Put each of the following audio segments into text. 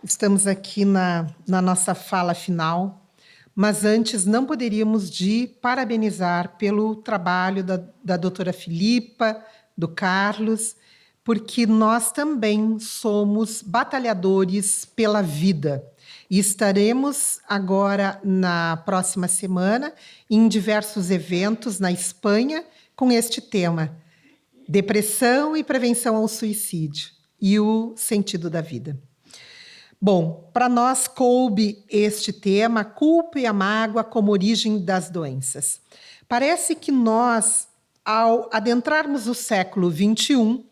Estamos aqui na nossa fala final, mas antes não poderíamos de parabenizar pelo trabalho da doutora Filipa, do Carlos, porque nós também somos batalhadores pela vida. E estaremos agora, na próxima semana, em diversos eventos na Espanha, com este tema: depressão e prevenção ao suicídio e o sentido da vida. Bom, para nós coube este tema, a culpa e a mágoa como origem das doenças. Parece que nós, ao adentrarmos o século XXI,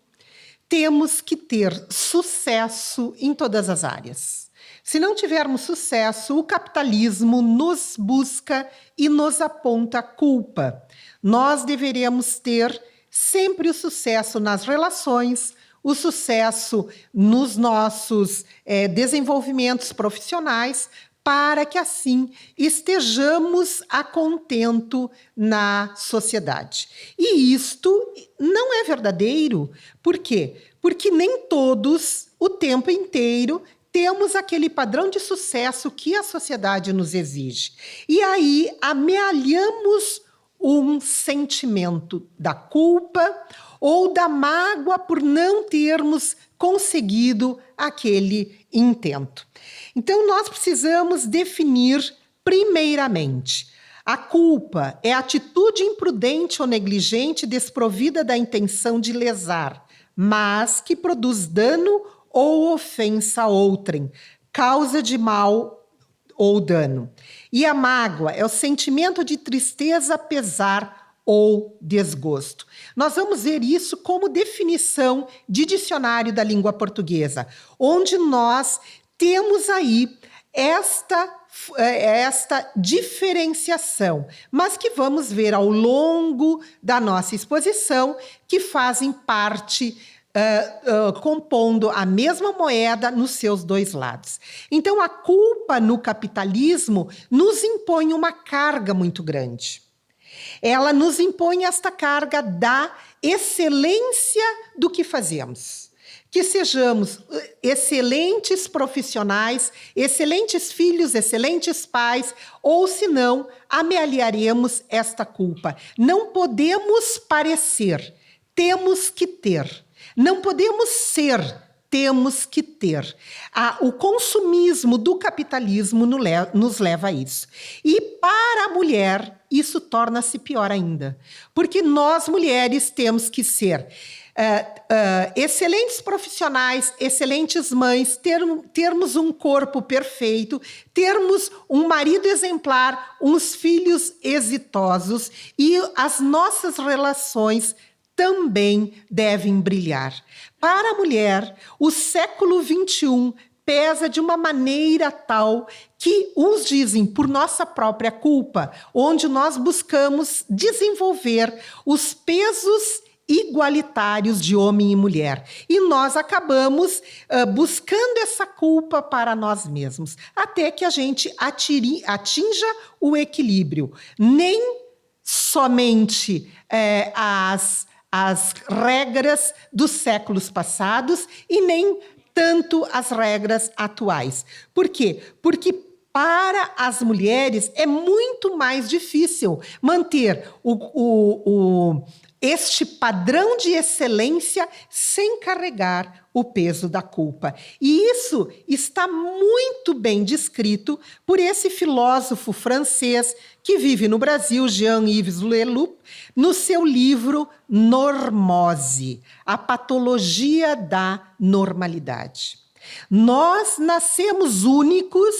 temos que ter sucesso em todas as áreas. Se não tivermos sucesso, o capitalismo nos busca e nos aponta a culpa. Nós deveríamos ter sempre o sucesso nas relações, o sucesso nos nossos desenvolvimentos profissionais, para que assim estejamos a contento na sociedade. E isto não é verdadeiro. Por quê? Porque nem todos, o tempo inteiro, temos aquele padrão de sucesso que a sociedade nos exige. E aí amealhamos um sentimento da culpa ou da mágoa por não termos conseguido aquele intento. Então, nós precisamos definir, primeiramente, a culpa é a atitude imprudente ou negligente desprovida da intenção de lesar, mas que produz dano ou ofensa a outrem, causa de mal ou dano. E a mágoa é o sentimento de tristeza, pesar ou desgosto. Nós vamos ver isso como definição de dicionário da língua portuguesa, onde nós temos aí esta diferenciação, mas que vamos ver ao longo da nossa exposição, que fazem parte compondo a mesma moeda nos seus dois lados. Então, a culpa no capitalismo nos impõe uma carga muito grande. Ela nos impõe esta carga da excelência do que fazemos. Que sejamos excelentes profissionais, excelentes filhos, excelentes pais, ou senão amealharemos esta culpa. Não podemos parecer, temos que ter. Não podemos ser, temos que ter. O consumismo do capitalismo nos leva a isso. E para a mulher, isso torna-se pior ainda. Porque nós, mulheres, temos que ser excelentes profissionais, excelentes mães, termos um corpo perfeito, termos um marido exemplar, uns filhos exitosos e as nossas relações também devem brilhar. Para a mulher, o século XXI pesa de uma maneira tal que uns dizem por nossa própria culpa, onde nós buscamos desenvolver os pesos igualitários de homem e mulher. E nós acabamos buscando essa culpa para nós mesmos, até que a gente atinja o equilíbrio. Nem somente as regras dos séculos passados e nem tanto as regras atuais. Por quê? Porque para as mulheres é muito mais difícil manter este padrão de excelência sem carregar o peso da culpa. E isso está muito bem descrito por esse filósofo francês que vive no Brasil, Jean-Yves Le Loup, no seu livro Normose, a patologia da normalidade. Nós nascemos únicos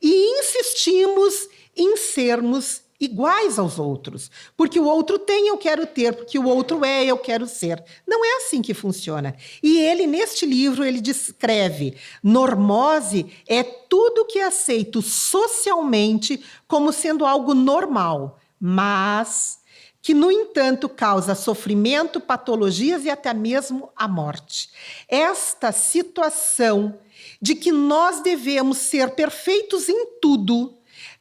e insistimos em sermos iguais aos outros. Porque o outro tem, eu quero ter. Porque o outro é, eu quero ser. Não é assim que funciona. E ele, neste livro, ele descreve: normose é tudo que é aceito socialmente como sendo algo normal, mas que, no entanto, causa sofrimento, patologias e até mesmo a morte. Esta situação de que nós devemos ser perfeitos em tudo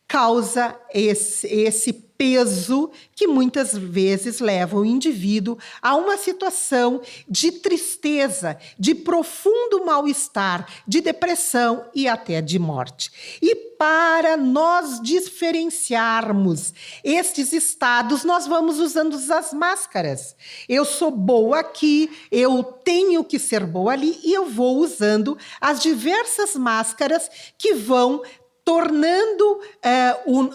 causa esse peso que muitas vezes leva o indivíduo a uma situação de tristeza, de profundo mal-estar, de depressão e até de morte. E para nós diferenciarmos estes estados, nós vamos usando as máscaras. Eu sou boa aqui, eu tenho que ser boa ali, e eu vou usando as diversas máscaras que vão tornando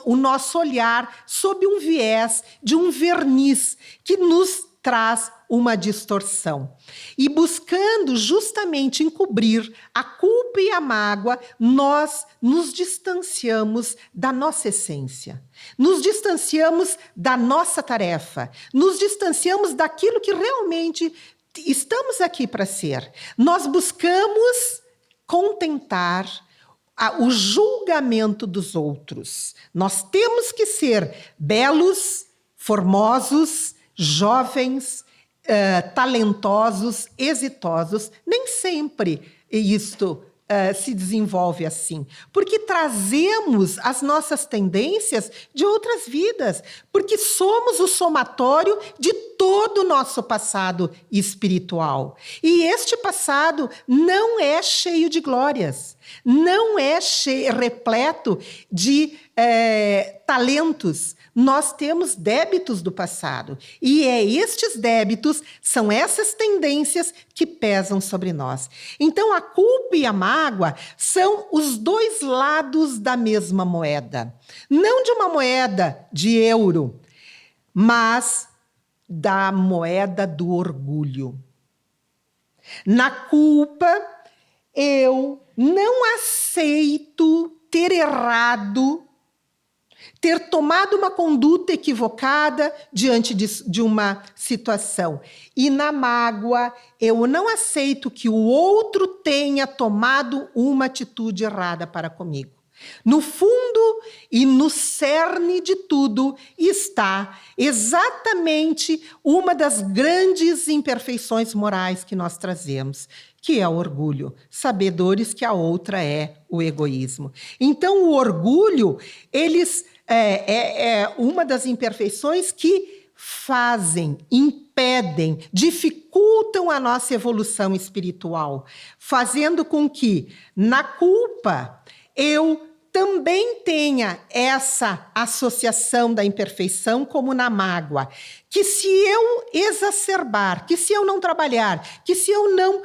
o nosso olhar sob um viés de um verniz que nos traz uma distorção. E buscando justamente encobrir a culpa e a mágoa, nós nos distanciamos da nossa essência, nos distanciamos da nossa tarefa, nos distanciamos daquilo que realmente estamos aqui para ser. Nós buscamos contentar o julgamento dos outros. Nós temos que ser belos, formosos, jovens, talentosos, exitosos. Nem sempre isto se desenvolve assim, porque trazemos as nossas tendências de outras vidas, porque somos o somatório de todo o nosso passado espiritual. E este passado não é cheio de glórias, não é repleto de talentos. Nós temos débitos do passado. E estes débitos, são essas tendências que pesam sobre nós. Então, a culpa e a mágoa são os dois lados da mesma moeda. Não de uma moeda de euro, mas da moeda do orgulho. Na culpa, eu não aceito ter errado, ter tomado uma conduta equivocada diante de uma situação. E na mágoa, eu não aceito que o outro tenha tomado uma atitude errada para comigo. No fundo e no cerne de tudo está exatamente uma das grandes imperfeições morais que nós trazemos, que é o orgulho, sabedores que a outra é o egoísmo. Então, o orgulho, é uma das imperfeições que fazem, impedem, dificultam a nossa evolução espiritual, fazendo com que, na culpa, eu também tenha essa associação da imperfeição como na mágoa, que se eu exacerbar, que se eu não trabalhar, que se eu não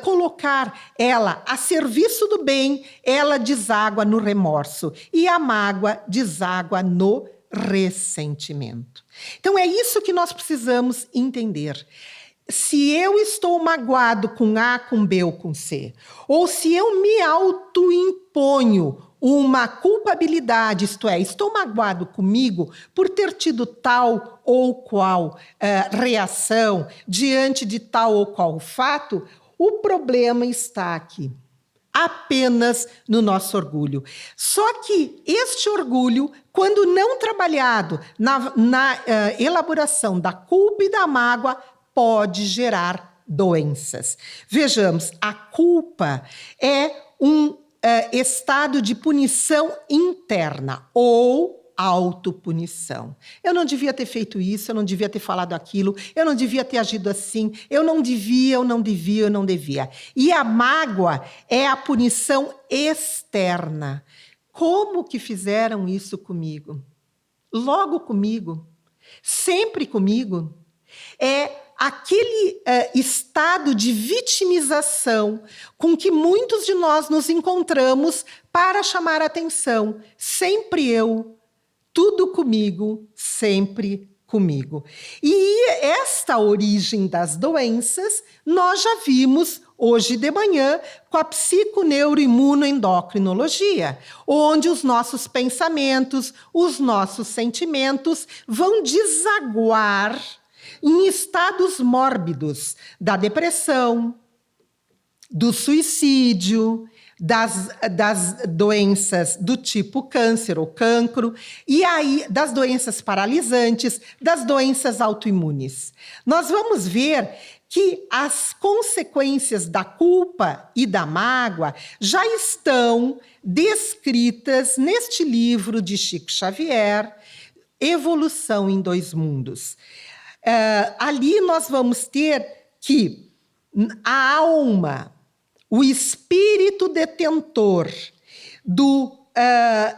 colocar ela a serviço do bem, ela deságua no remorso e a mágoa deságua no ressentimento. Então é isso que nós precisamos entender. Se eu estou magoado com A, com B ou com C, ou se eu me autoimponho uma culpabilidade, isto é, estou magoado comigo por ter tido tal ou qual reação diante de tal ou qual fato, o problema está aqui, apenas no nosso orgulho. Só que este orgulho, quando não trabalhado na elaboração da culpa e da mágoa, pode gerar doenças. Vejamos, a culpa é um estado de punição interna ou autopunição. Eu não devia ter feito isso, eu não devia ter falado aquilo, eu não devia ter agido assim, eu não devia. E a mágoa é a punição externa. Como que fizeram isso comigo? Logo comigo? Sempre comigo? É aquele estado de vitimização com que muitos de nós nos encontramos para chamar a atenção. Sempre eu, tudo comigo, sempre comigo. E esta origem das doenças nós já vimos hoje de manhã com a psiconeuroimunoendocrinologia, onde os nossos pensamentos, os nossos sentimentos vão desaguar em estados mórbidos da depressão, do suicídio, das doenças do tipo câncer ou cancro, e aí das doenças paralisantes, das doenças autoimunes. Nós vamos ver que as consequências da culpa e da mágoa já estão descritas neste livro de Chico Xavier, evolução em dois mundos. Ali nós vamos ter que a alma, o espírito detentor do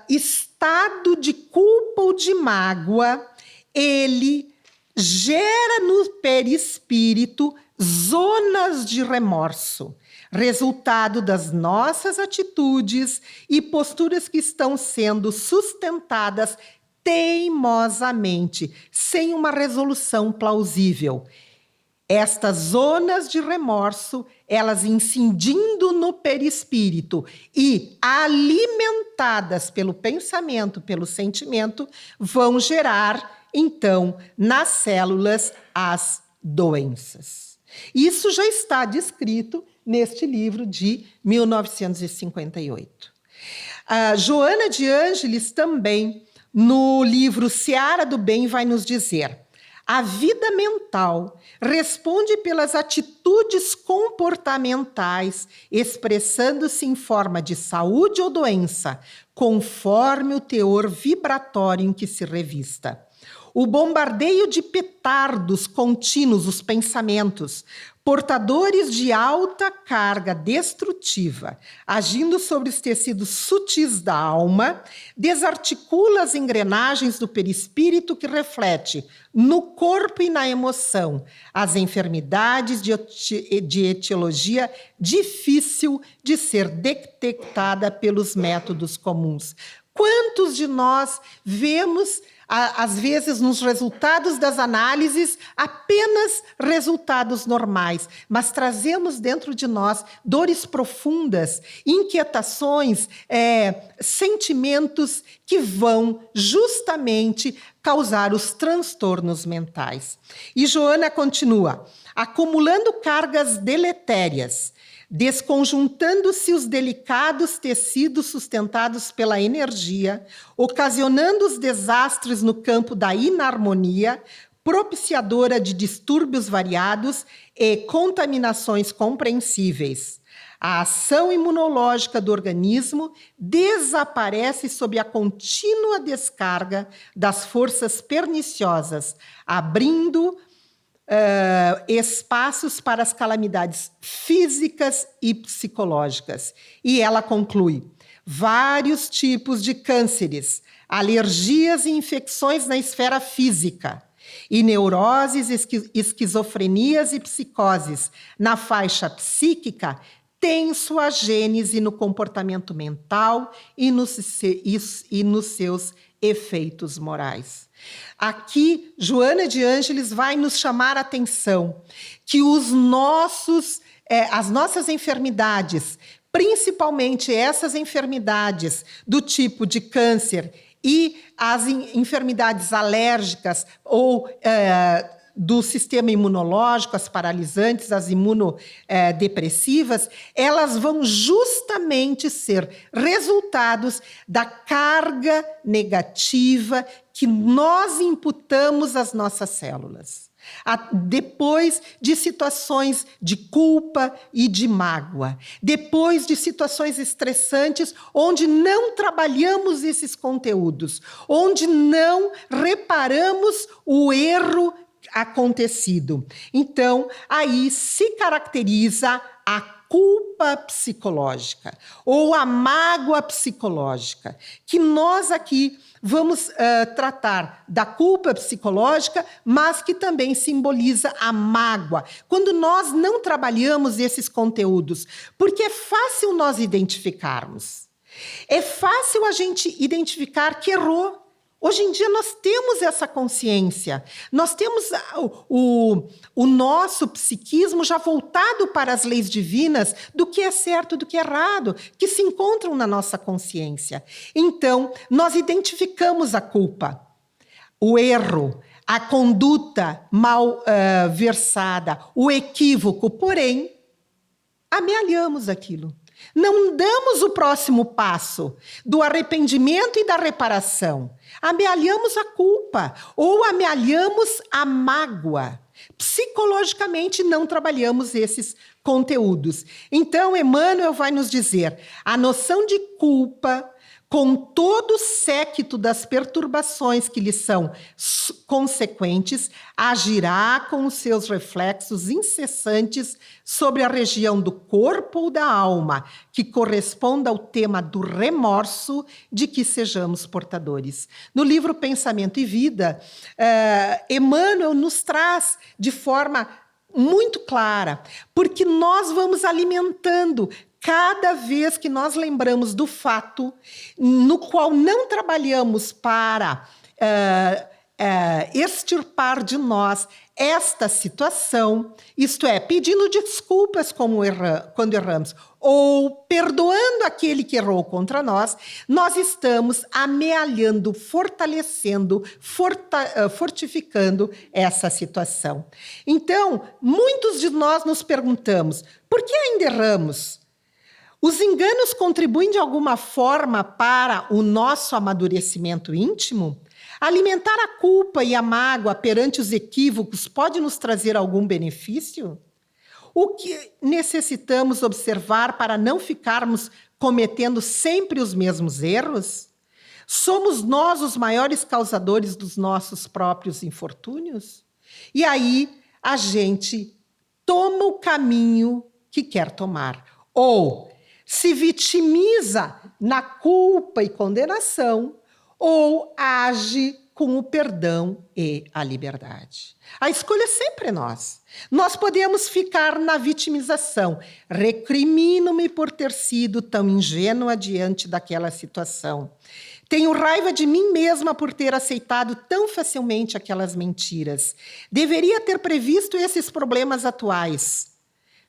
estado de culpa ou de mágoa, ele gera no perispírito zonas de remorso, resultado das nossas atitudes e posturas que estão sendo sustentadas teimosamente, sem uma resolução plausível. Estas zonas de remorso, elas incidindo no perispírito e alimentadas pelo pensamento, pelo sentimento, vão gerar, então, nas células, as doenças. Isso já está descrito neste livro de 1958. A Joana de Ângeles também, no livro Seara do Bem, vai nos dizer: a vida mental responde pelas atitudes comportamentais, expressando-se em forma de saúde ou doença, conforme o teor vibratório em que se revista. O bombardeio de petardos contínuos, os pensamentos, portadores de alta carga destrutiva, agindo sobre os tecidos sutis da alma, desarticula as engrenagens do perispírito que reflete no corpo e na emoção as enfermidades de etiologia difícil de ser detectada pelos métodos comuns. Quantos de nós vemos, às vezes, nos resultados das análises, apenas resultados normais, mas trazemos dentro de nós dores profundas, inquietações, sentimentos que vão justamente causar os transtornos mentais. E Joana continua: acumulando cargas deletérias, desconjuntando-se os delicados tecidos sustentados pela energia, ocasionando os desastres no campo da inarmonia, propiciadora de distúrbios variados e contaminações compreensíveis. A ação imunológica do organismo desaparece sob a contínua descarga das forças perniciosas, abrindo espaços para as calamidades físicas e psicológicas. E ela conclui: vários tipos de cânceres, alergias e infecções na esfera física, e neuroses, esquizofrenias e psicoses na faixa psíquica têm sua gênese no comportamento mental e nos seus efeitos morais. Aqui, Joana de Ângeles vai nos chamar a atenção que as nossas enfermidades, principalmente essas enfermidades do tipo de câncer e as enfermidades alérgicas ou do sistema imunológico, as paralisantes, as imunodepressivas, elas vão justamente ser resultados da carga negativa que nós imputamos às nossas células, depois de situações de culpa e de mágoa, depois de situações estressantes onde não trabalhamos esses conteúdos, onde não reparamos o erro acontecido. Então, aí se caracteriza a culpa psicológica ou a mágoa psicológica, que nós aqui vamos tratar da culpa psicológica, mas que também simboliza a mágoa, quando nós não trabalhamos esses conteúdos, porque é fácil nós identificarmos. É fácil a gente identificar que errou. Hoje em dia nós temos essa consciência, nós temos o nosso psiquismo já voltado para as leis divinas do que é certo, do que é errado, que se encontram na nossa consciência. Então, nós identificamos a culpa, o erro, a conduta mal versada, o equívoco, porém, amealhamos aquilo. Não damos o próximo passo do arrependimento e da reparação. Amealhamos a culpa ou amealhamos a mágoa. Psicologicamente não trabalhamos esses conteúdos. Então, Emmanuel vai nos dizer: a noção de culpa com todo o séquito das perturbações que lhe são consequentes, agirá com os seus reflexos incessantes sobre a região do corpo ou da alma, que corresponda ao tema do remorso de que sejamos portadores. No livro Pensamento e Vida, Emmanuel nos traz de forma muito clara, porque nós vamos alimentando cada vez que nós lembramos do fato no qual não trabalhamos para extirpar de nós esta situação, isto é, pedindo desculpas quando erramos, ou perdoando aquele que errou contra nós, nós estamos amealhando, fortalecendo, fortificando essa situação. Então, muitos de nós nos perguntamos, por que ainda erramos? Os enganos contribuem de alguma forma para o nosso amadurecimento íntimo? Alimentar a culpa e a mágoa perante os equívocos pode nos trazer algum benefício? O que necessitamos observar para não ficarmos cometendo sempre os mesmos erros? Somos nós os maiores causadores dos nossos próprios infortúnios? E aí a gente toma o caminho que quer tomar. Ou se vitimiza na culpa e condenação, ou age com o perdão e a liberdade. A escolha sempre é nossa. Nós podemos ficar na vitimização. Recrimino-me por ter sido tão ingênua diante daquela situação. Tenho raiva de mim mesma por ter aceitado tão facilmente aquelas mentiras. Deveria ter previsto esses problemas atuais.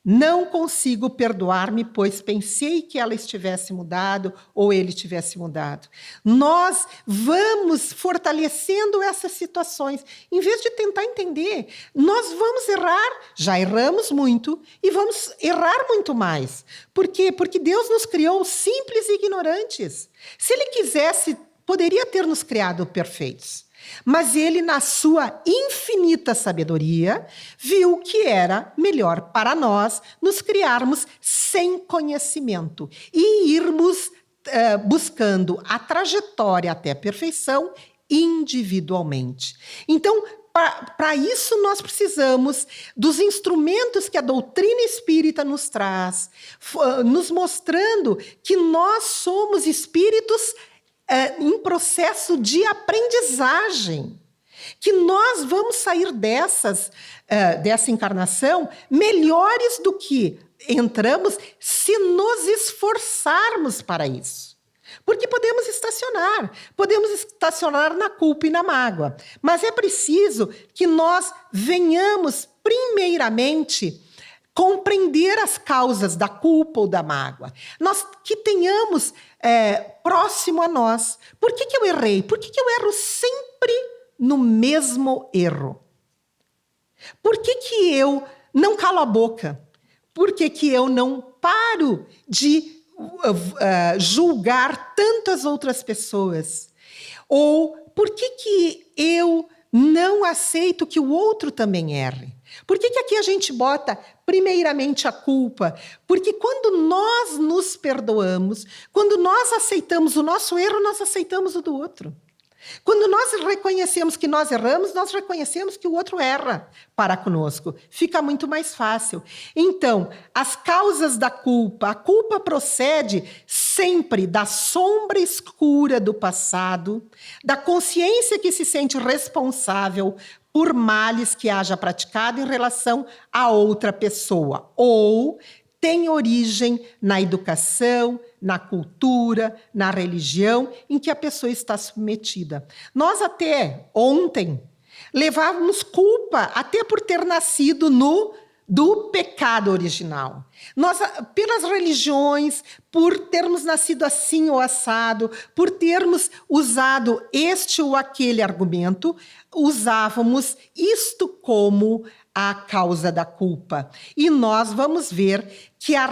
Não consigo perdoar-me, pois pensei que ela estivesse mudado ou ele tivesse mudado. Nós vamos fortalecendo essas situações. Em vez de tentar entender, nós vamos errar, já erramos muito e vamos errar muito mais. Por quê? Porque Deus nos criou simples e ignorantes. Se Ele quisesse, poderia ter nos criado perfeitos. Mas ele, na sua infinita sabedoria, viu que era melhor para nós nos criarmos sem conhecimento e irmos buscando a trajetória até a perfeição individualmente. Então, para isso, nós precisamos dos instrumentos que a doutrina espírita nos traz, nos mostrando que nós somos espíritos em processo de aprendizagem, que nós vamos sair dessa encarnação melhores do que entramos se nos esforçarmos para isso. Porque podemos estacionar na culpa e na mágoa, mas é preciso que nós venhamos primeiramente compreender as causas da culpa ou da mágoa. Nós que tenhamos próximo a nós. Por que eu errei? Por que eu erro sempre no mesmo erro? Por que eu não calo a boca? Por que eu não paro de julgar tantas outras pessoas? Ou por que eu não aceito que o outro também erre? Por que aqui a gente bota primeiramente a culpa? Porque quando nós nos perdoamos, quando nós aceitamos o nosso erro, nós aceitamos o do outro. Quando nós reconhecemos que nós erramos, nós reconhecemos que o outro erra para conosco. Fica muito mais fácil. Então, as causas da culpa. A culpa procede sempre da sombra escura do passado, da consciência que se sente responsável por males que haja praticado em relação a outra pessoa, ou tem origem na educação, na cultura, na religião em que a pessoa está submetida. Nós até ontem levávamos culpa até por ter nascido do pecado original. Nós, pelas religiões, por termos nascido assim ou assado, por termos usado este ou aquele argumento, usávamos isto como a causa da culpa. E nós vamos ver que a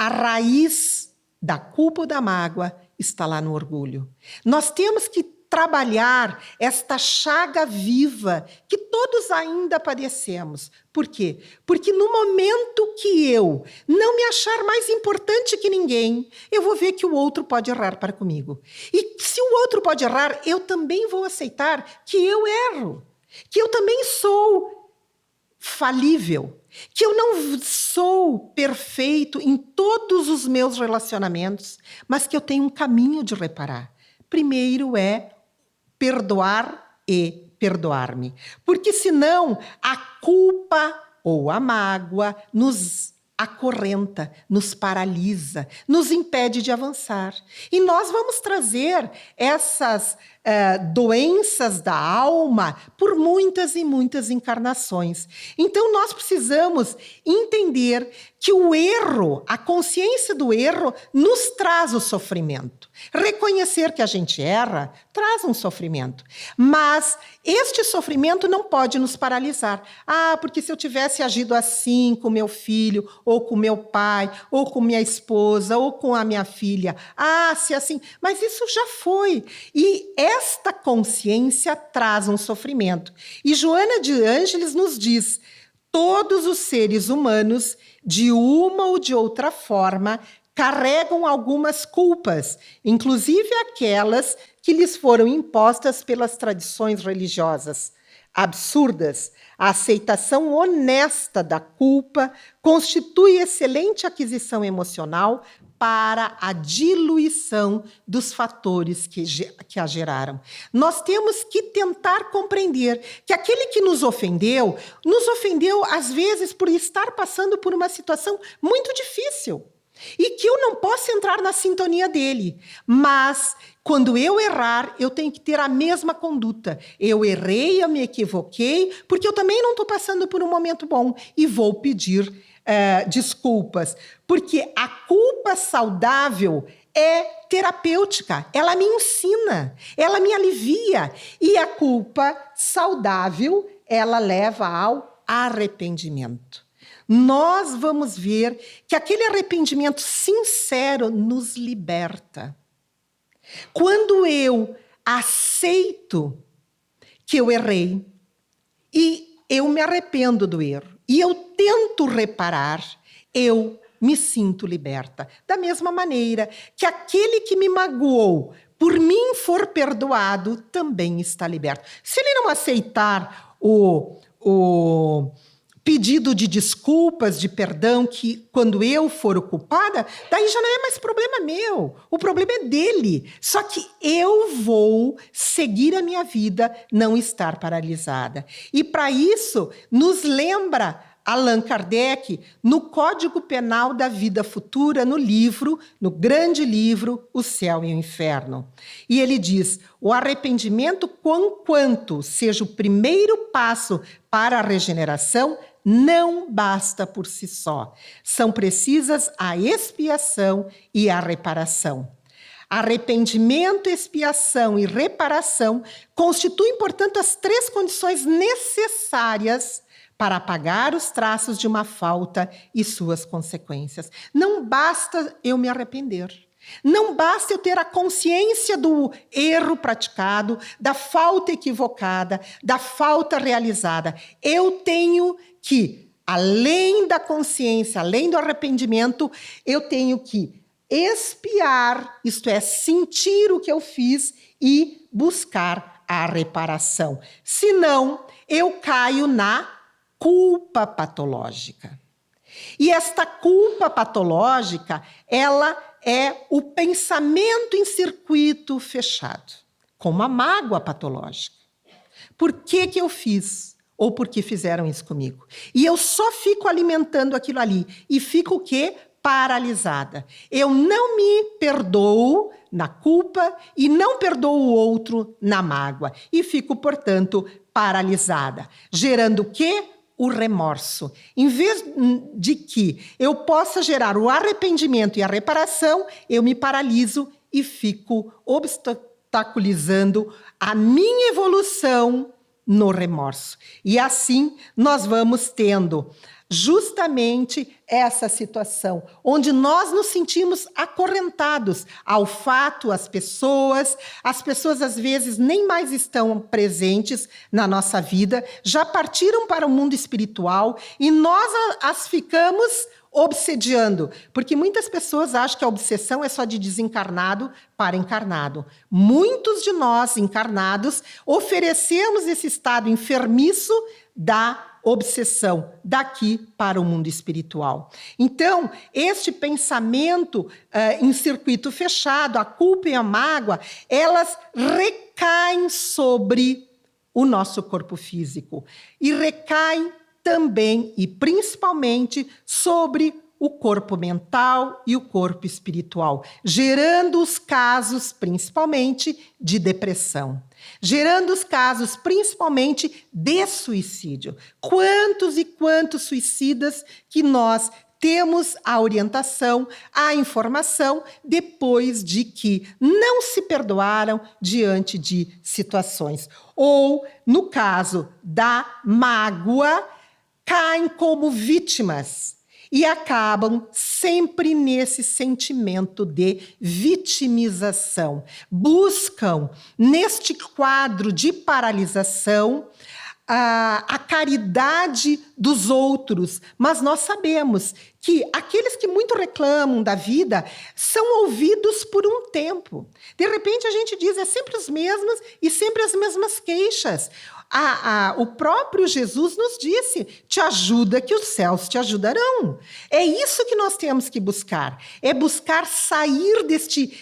raiz da culpa ou da mágoa está lá no orgulho. Nós temos que trabalhar esta chaga viva que todos ainda padecemos. Por quê? Porque no momento que eu não me achar mais importante que ninguém, eu vou ver que o outro pode errar para comigo. E se o outro pode errar, eu também vou aceitar que eu erro, que eu também sou falível, que eu não sou perfeito em todos os meus relacionamentos, mas que eu tenho um caminho de reparar. Primeiro é perdoar e perdoar-me. Porque senão a culpa ou a mágoa nos acorrenta, nos paralisa, nos impede de avançar. E nós vamos trazer essas doenças da alma por muitas e muitas encarnações. Então, nós precisamos entender que o erro, a consciência do erro, nos traz o sofrimento. Reconhecer que a gente erra traz um sofrimento. Mas este sofrimento não pode nos paralisar. Ah, porque se eu tivesse agido assim com meu filho, ou com meu pai, ou com minha esposa, ou com a minha filha. Ah, se assim... Mas isso já foi. E esta consciência traz um sofrimento. E Joana de Ângeles nos diz: todos os seres humanos, de uma ou de outra forma, carregam algumas culpas, inclusive aquelas que lhes foram impostas pelas tradições religiosas absurdas. A aceitação honesta da culpa constitui excelente aquisição emocional para a diluição dos fatores que a geraram. Nós temos que tentar compreender que aquele que nos ofendeu às vezes por estar passando por uma situação muito difícil. E que eu não posso entrar na sintonia dele. Mas, quando eu errar, eu tenho que ter a mesma conduta. Eu errei, eu me equivoquei, porque eu também não estou passando por um momento bom. E vou pedir desculpas. Porque a culpa saudável é terapêutica. Ela me ensina, ela me alivia. E a culpa saudável, ela leva ao arrependimento. Nós vamos ver que aquele arrependimento sincero nos liberta. Quando eu aceito que eu errei e eu me arrependo do erro e eu tento reparar, eu me sinto liberta. Da mesma maneira que aquele que me magoou por mim for perdoado, também está liberto. Se ele não aceitar o pedido de desculpas, de perdão, que quando eu for o culpada, daí já não é mais problema meu. O problema é dele. Só que eu vou seguir a minha vida, não estar paralisada. E para isso, nos lembra Allan Kardec, no Código Penal da Vida Futura, no livro, no grande livro, O Céu e o Inferno. E ele diz: o arrependimento, conquanto seja o primeiro passo para a regeneração, não basta por si só. São precisas a expiação e a reparação. Arrependimento, expiação e reparação constituem, portanto, as três condições necessárias para apagar os traços de uma falta e suas consequências. Não basta eu me arrepender. Não basta eu ter a consciência do erro praticado, da falta equivocada, da falta realizada. Eu tenho que, além da consciência, além do arrependimento, eu tenho que expiar, isto é, sentir o que eu fiz e buscar a reparação. Senão, eu caio na culpa patológica. E esta culpa patológica, ela é o pensamento em circuito fechado, como a mágoa patológica. Por que eu fiz? Ou por que fizeram isso comigo? E eu só fico alimentando aquilo ali. E fico o quê? Paralisada. Eu não me perdoo na culpa e não perdoo o outro na mágoa. E fico, portanto, paralisada. Gerando o quê? O remorso. Em vez de que eu possa gerar o arrependimento e a reparação, eu me paraliso e fico obstaculizando a minha evolução no remorso. E assim nós vamos tendo Justamente essa situação, onde nós nos sentimos acorrentados ao fato, às pessoas às vezes nem mais estão presentes na nossa vida, já partiram para o mundo espiritual e nós as ficamos obsediando, porque muitas pessoas acham que a obsessão é só de desencarnado para encarnado. Muitos de nós, encarnados, oferecemos esse estado enfermiço da obsessão daqui para o mundo espiritual. Então, este pensamento em circuito fechado, a culpa e a mágoa, elas recaem sobre o nosso corpo físico e recaem também e principalmente sobre o corpo mental e o corpo espiritual, gerando os casos principalmente de depressão, gerando os casos principalmente de suicídio. Quantos e quantos suicidas que nós temos a orientação, a informação, depois de que não se perdoaram diante de situações. Ou, no caso da mágoa, caem como vítimas e acabam sempre nesse sentimento de vitimização. Buscam, neste quadro de paralisação, a caridade dos outros, mas nós sabemos que aqueles que muito reclamam da vida são ouvidos por um tempo. De repente a gente diz, é sempre os mesmos e sempre as mesmas queixas. O próprio Jesus nos disse, te ajuda que os céus te ajudarão. É isso que nós temos que buscar, é buscar sair deste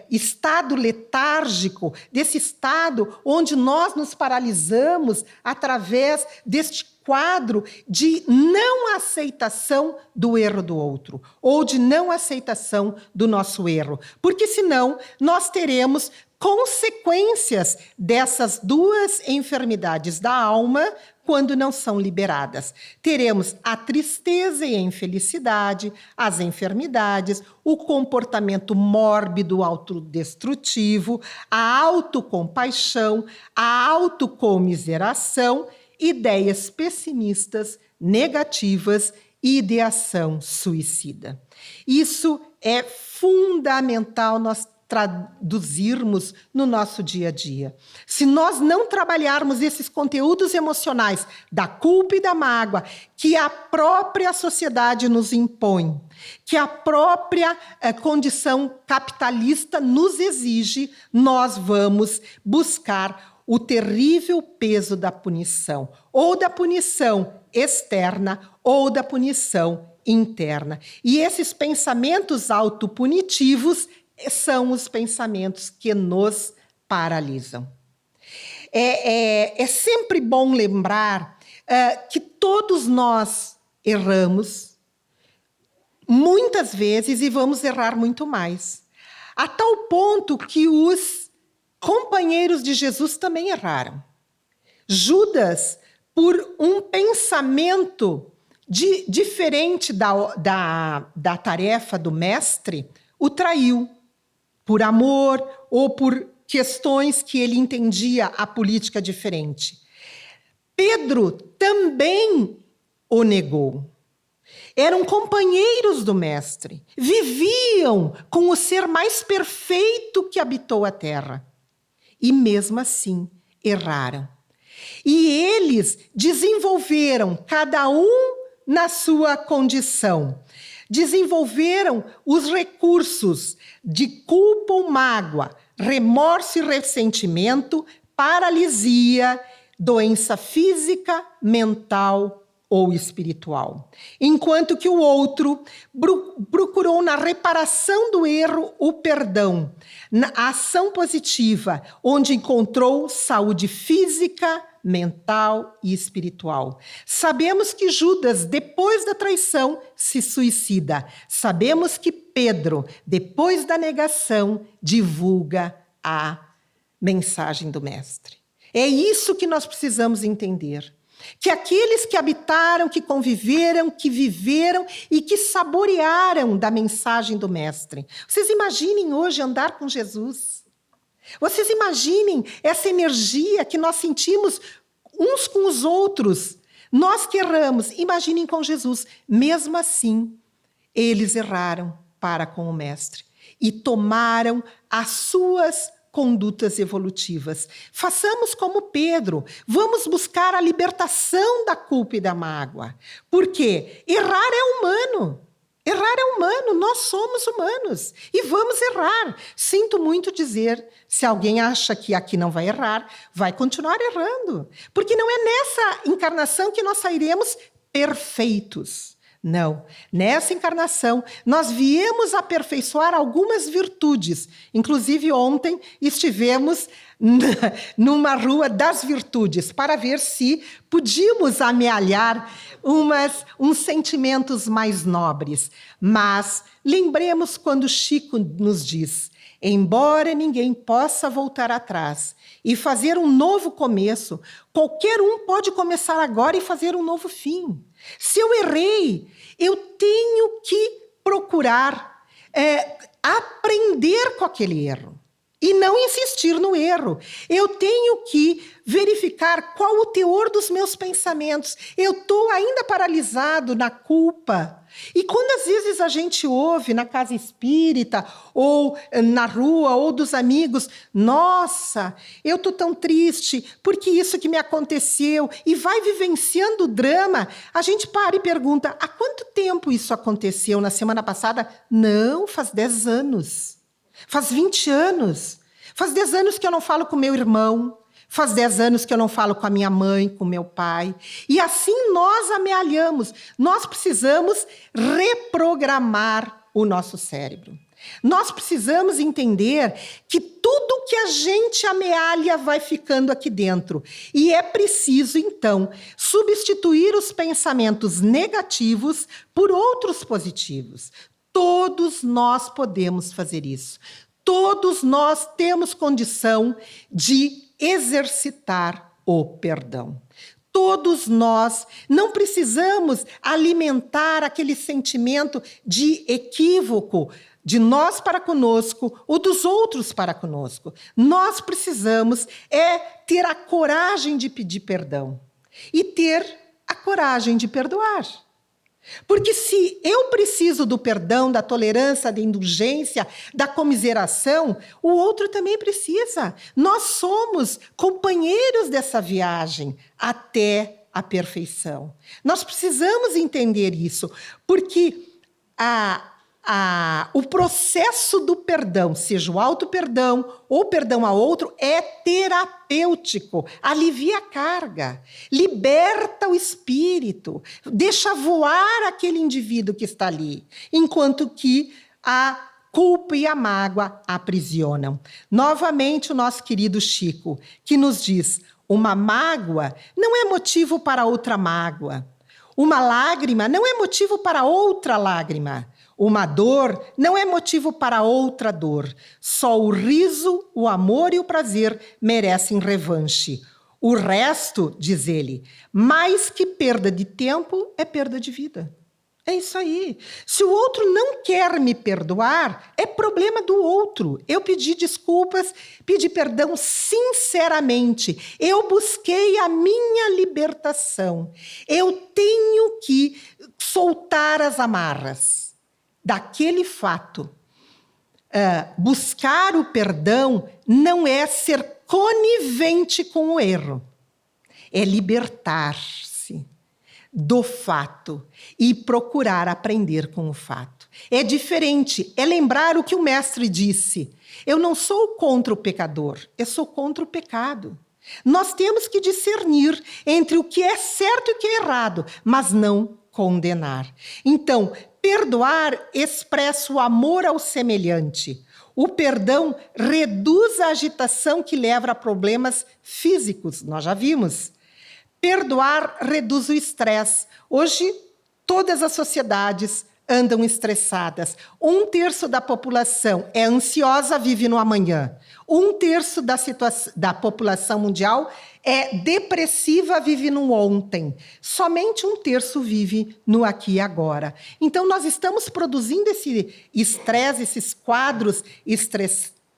estado letárgico, desse estado onde nós nos paralisamos através deste quadro de não aceitação do erro do outro, ou de não aceitação do nosso erro, porque senão nós teremos consequências dessas duas enfermidades da alma quando não são liberadas. Teremos a tristeza e a infelicidade, as enfermidades, o comportamento mórbido, autodestrutivo, a autocompaixão, a autocomiseração, ideias pessimistas, negativas e ideação suicida. Isso é fundamental nós traduzirmos no nosso dia a dia. Se nós não trabalharmos esses conteúdos emocionais da culpa e da mágoa que a própria sociedade nos impõe, que a própria condição capitalista nos exige, nós vamos buscar o terrível peso da punição, ou da punição externa, ou da punição interna. E esses pensamentos autopunitivos são os pensamentos que nos paralisam. É sempre bom lembrar que todos nós erramos muitas vezes e vamos errar muito mais. A tal ponto que os companheiros de Jesus também erraram. Judas, por um pensamento diferente da tarefa do mestre, o traiu. Por amor ou por questões que ele entendia a política diferente. Pedro também o negou. Eram companheiros do mestre, viviam com o ser mais perfeito que habitou a terra. E mesmo assim erraram. E eles desenvolveram, cada um na sua condição, desenvolveram os recursos de culpa ou mágoa, remorso e ressentimento, paralisia, doença física, mental ou espiritual. Enquanto que o outro procurou na reparação do erro o perdão, na ação positiva, onde encontrou saúde física, mental e espiritual. Sabemos que Judas, depois da traição, se suicida. Sabemos que Pedro, depois da negação, divulga a mensagem do Mestre. É isso que nós precisamos entender. Que aqueles que habitaram, que conviveram, que viveram e que saborearam da mensagem do Mestre. Vocês imaginem hoje andar com Jesus. Vocês imaginem essa energia que nós sentimos uns com os outros Nós que erramos, imaginem com Jesus, mesmo assim, eles erraram para com o Mestre e tomaram as suas condutas evolutivas. Façamos como Pedro, vamos buscar a libertação da culpa e da mágoa. Porque errar é humano. Errar é humano, nós somos humanos e vamos errar. Sinto muito dizer, se alguém acha que aqui não vai errar, vai continuar errando. Porque não é nessa encarnação que nós sairemos perfeitos. Não, nessa encarnação nós viemos aperfeiçoar algumas virtudes. Inclusive ontem estivemos numa rua das virtudes para ver se podíamos amealhar uns sentimentos mais nobres. Mas lembremos quando Chico nos diz: embora ninguém possa voltar atrás e fazer um novo começo, qualquer um pode começar agora e fazer um novo fim. Se eu errei, eu tenho que procurar aprender com aquele erro e não insistir no erro. Eu tenho que verificar qual o teor dos meus pensamentos. Eu estou ainda paralisado na culpa. E quando às vezes a gente ouve na casa espírita, ou na rua, ou dos amigos, nossa, eu estou tão triste, porque isso que me aconteceu, e vai vivenciando o drama, a gente para e pergunta, há quanto tempo isso aconteceu? Na semana passada? Não, faz 10 anos. Faz 20 anos. Faz 10 anos que eu não falo com meu irmão. Faz 10 anos que eu não falo com a minha mãe, com meu pai. E assim nós amealhamos. Nós precisamos reprogramar o nosso cérebro. Nós precisamos entender que tudo que a gente amealha vai ficando aqui dentro. E é preciso, então, substituir os pensamentos negativos por outros positivos. Todos nós podemos fazer isso. Todos nós temos condição de exercitar o perdão. Todos nós não precisamos alimentar aquele sentimento de equívoco de nós para conosco ou dos outros para conosco. Nós precisamos ter a coragem de pedir perdão e ter a coragem de perdoar. Porque se eu preciso do perdão, da tolerância, da indulgência, da comiseração, o outro também precisa. Nós somos companheiros dessa viagem até a perfeição. Nós precisamos entender isso, porque o processo do perdão, seja o auto-perdão ou perdão a outro, é terapêutico, alivia a carga, liberta o espírito, deixa voar aquele indivíduo que está ali, enquanto que a culpa e a mágoa aprisionam. Novamente o nosso querido Chico, que nos diz, uma mágoa não é motivo para outra mágoa, uma lágrima não é motivo para outra lágrima, uma dor não é motivo para outra dor. Só o riso, o amor e o prazer merecem revanche. O resto, diz ele, mais que perda de tempo, é perda de vida. É isso aí. Se o outro não quer me perdoar, é problema do outro. Eu pedi desculpas, pedi perdão sinceramente. Eu busquei a minha libertação. Eu tenho que soltar as amarras daquele fato. Buscar o perdão não é ser conivente com o erro. É libertar-se do fato e procurar aprender com o fato. É diferente, é lembrar o que o mestre disse. Eu não sou contra o pecador, eu sou contra o pecado. Nós temos que discernir entre o que é certo e o que é errado, mas não condenar. Então, perdoar expressa o amor ao semelhante. O perdão reduz a agitação que leva a problemas físicos, nós já vimos. Perdoar reduz o estresse. Hoje, todas as sociedades andam estressadas. 1/3 da população é ansiosa, vive no amanhã. 1/3 da população mundial é depressiva, vive no ontem. Somente 1/3 vive no aqui e agora. Então, nós estamos produzindo esse estresse, esses quadros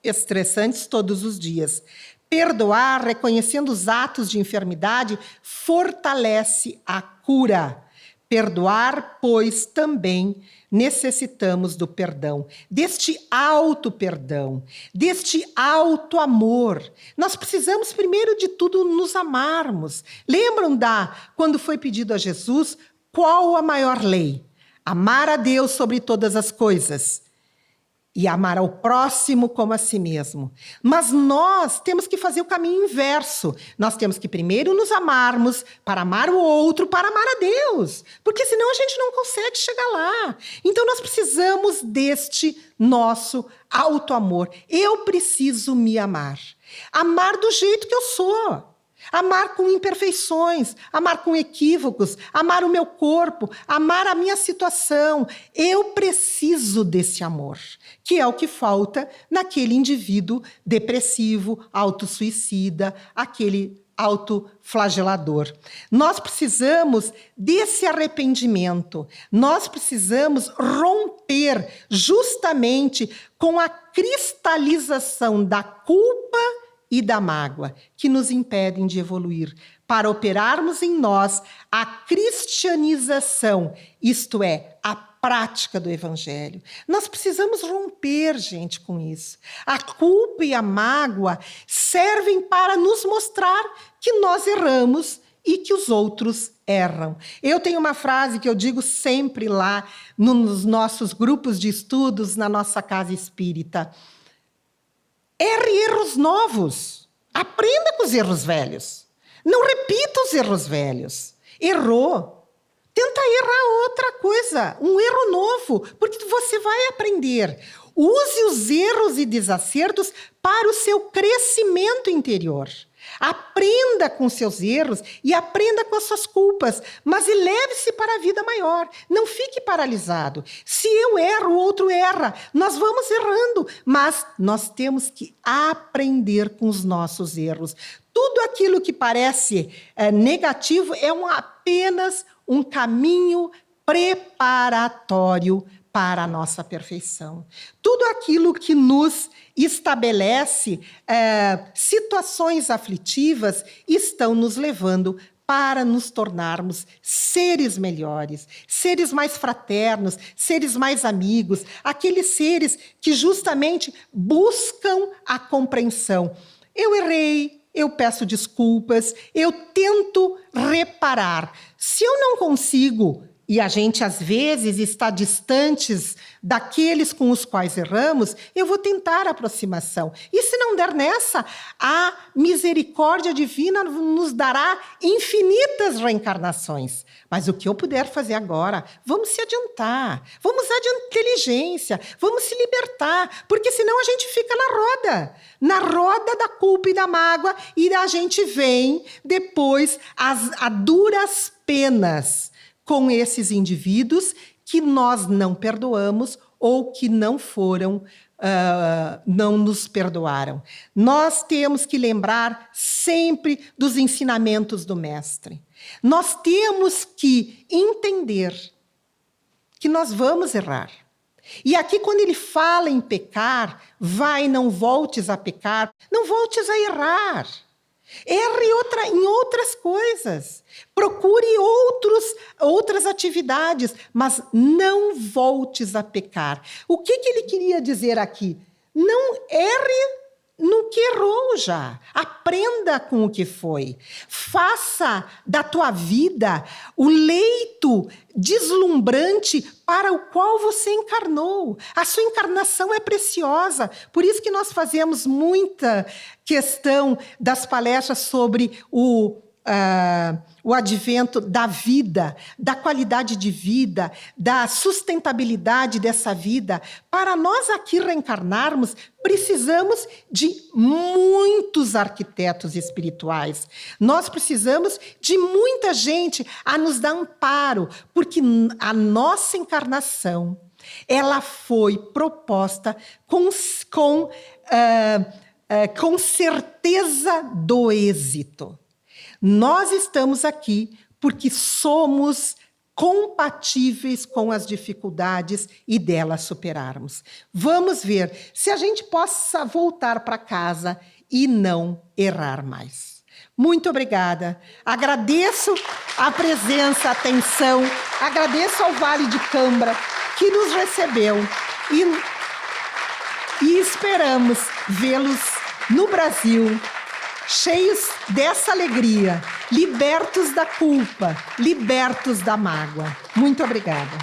estressantes todos os dias. Perdoar, reconhecendo os atos de enfermidade, fortalece a cura. Perdoar, pois também necessitamos do perdão, deste alto perdão, deste alto amor. Nós precisamos, primeiro de tudo, nos amarmos. Lembram quando foi pedido a Jesus, qual a maior lei? Amar a Deus sobre todas as coisas e amar ao próximo como a si mesmo. Mas nós temos que fazer o caminho inverso. Nós temos que primeiro nos amarmos para amar o outro, para amar a Deus. Porque senão a gente não consegue chegar lá. Então nós precisamos deste nosso auto-amor. Eu preciso me amar. Amar do jeito que eu sou. Amar com imperfeições, amar com equívocos, amar o meu corpo, amar a minha situação. Eu preciso desse amor, que é o que falta naquele indivíduo depressivo, autossuicida, aquele autoflagelador. Nós precisamos desse arrependimento. Nós precisamos romper justamente com a cristalização da culpa e da mágoa, que nos impedem de evoluir, para operarmos em nós a cristianização, isto é, a prática do Evangelho. Nós precisamos romper, gente, com isso. A culpa e a mágoa servem para nos mostrar que nós erramos e que os outros erram. Eu tenho uma frase que eu digo sempre lá nos nossos grupos de estudos, na nossa casa espírita. Erre erros novos. Aprenda com os erros velhos. Não repita os erros velhos. Errou. Tenta errar outra coisa, um erro novo, porque você vai aprender. Use os erros e desacertos para o seu crescimento interior. Aprenda com seus erros e aprenda com as suas culpas, mas eleve-se para a vida maior. Não fique paralisado. Se eu erro, o outro erra. Nós vamos errando, mas nós temos que aprender com os nossos erros. Tudo aquilo que parece negativo é apenas um caminho preparatório para a nossa perfeição. Tudo aquilo que nos estabelece situações aflitivas estão nos levando para nos tornarmos seres melhores, seres mais fraternos, seres mais amigos, aqueles seres que justamente buscam a compreensão. Eu errei, eu peço desculpas, eu tento reparar. Se eu não consigo, e a gente, às vezes, está distantes daqueles com os quais erramos, eu vou tentar a aproximação. E se não der nessa, a misericórdia divina nos dará infinitas reencarnações. Mas o que eu puder fazer agora, vamos se adiantar, vamos usar de inteligência, vamos se libertar, porque senão a gente fica na roda da culpa e da mágoa, e a gente vem depois a duras penas com esses indivíduos que nós não perdoamos ou que não nos perdoaram. Nós temos que lembrar sempre dos ensinamentos do Mestre. Nós temos que entender que nós vamos errar. E aqui, quando ele fala em pecar, não voltes a pecar, não voltes a errar. Erre em outras coisas. Procure outras atividades, mas não voltes a pecar. O que ele queria dizer aqui? Não erre no que errou já. Aprenda com o que foi. Faça da tua vida o leito deslumbrante para o qual você encarnou. A sua encarnação é preciosa. Por isso que nós fazemos muita questão das palestras sobre o advento da vida, da qualidade de vida, da sustentabilidade dessa vida. Para nós aqui reencarnarmos, precisamos de muitos arquitetos espirituais. Nós precisamos de muita gente a nos dar amparo, porque a nossa encarnação ela foi proposta com certeza do êxito. Nós estamos aqui porque somos compatíveis com as dificuldades e delas superarmos. Vamos ver se a gente possa voltar para casa e não errar mais. Muito obrigada. Agradeço a presença, a atenção, agradeço ao Vale de Cambra que nos recebeu e esperamos vê-los no Brasil, cheios dessa alegria, libertos da culpa, libertos da mágoa. Muito obrigada.